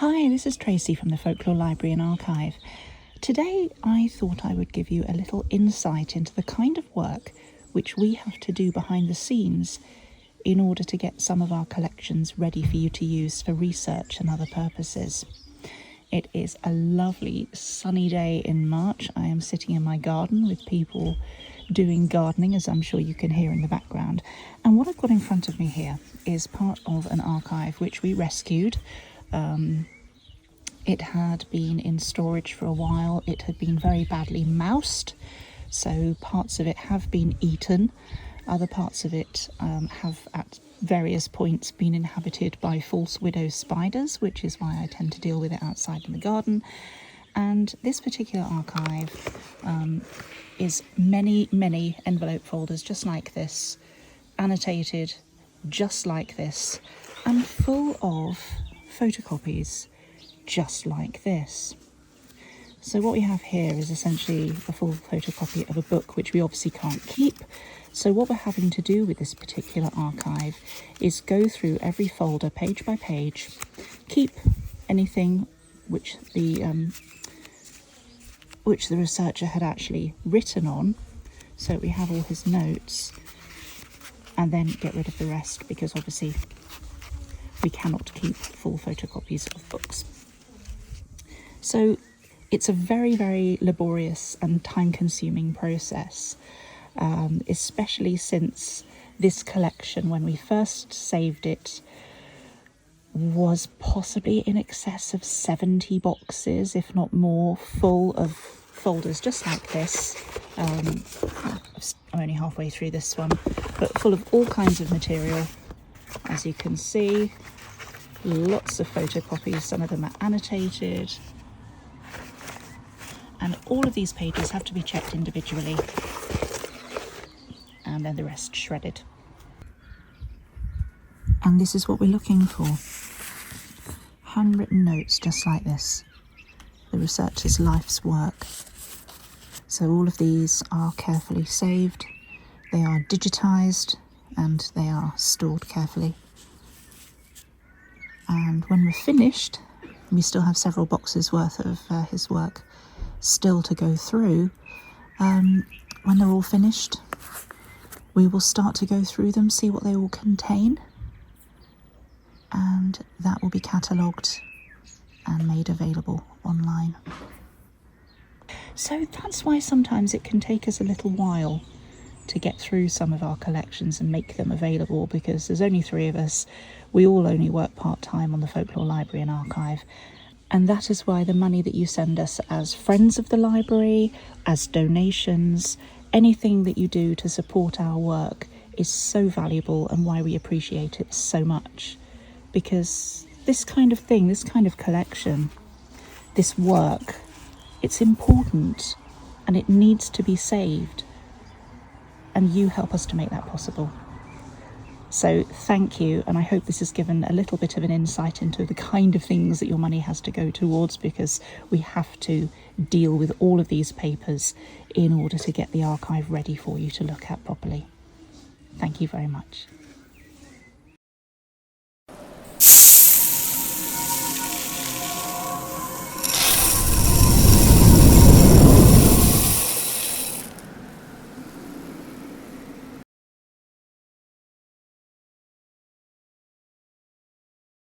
Hi, this is Tracy from the Folklore Library and Archive. Today I thought I would give you a little insight into the kind of work which we have to do behind the scenes in order to get some of our collections ready for you to use for research and other purposes. It is a lovely sunny day in March. I am sitting in my garden with people doing gardening, as I'm sure you can hear in the background. And what I've got in front of me here is part of an archive which we rescued. It had been in storage for a while. It had been very badly moused, so parts of it have been eaten. Other parts of it have at various points been inhabited by false widow spiders, which is why I tend to deal with it outside in the garden. And this particular archive is many envelope folders just like this, annotated just like this, and full of photocopies just like this. So what we have here is essentially a full photocopy of a book which we obviously can't keep. So what we're having to do with this particular archive is go through every folder page by page, keep anything which the researcher had actually written on, so we have all his notes, and then get rid of the rest, because obviously we cannot keep full photocopies of books. So it's a very laborious and time-consuming process, especially since this collection, when we first saved it, was possibly in excess of 70 boxes, if not more, full of folders just like this. I'm only halfway through this one, but full of all kinds of material. As you can see, lots of photocopies, some of them are annotated. And all of these pages have to be checked individually, and then the rest shredded. And this is what we're looking for. Handwritten notes just like this. The researcher's life's work. So all of these are carefully saved. They are digitised and they are stored carefully. And when we're finished, we still have several boxes worth of his work still to go through. When they're all finished, we will start to go through them, see what they all contain, and that will be catalogued and made available online. So that's why sometimes it can take us a little while to get through some of our collections and make them available, because there's only 3 of us. We all only work part-time on the Folklore Library and Archive. And that is why the money that you send us as friends of the library, as donations, anything that you do to support our work is so valuable, and why we appreciate it so much. Because this kind of thing, this kind of collection, this work, it's important and it needs to be saved. And you help us to make that possible. So thank you, and I hope this has given a little bit of an insight into the kind of things that your money has to go towards, because we have to deal with all of these papers in order to get the archive ready for you to look at properly. Thank you very much.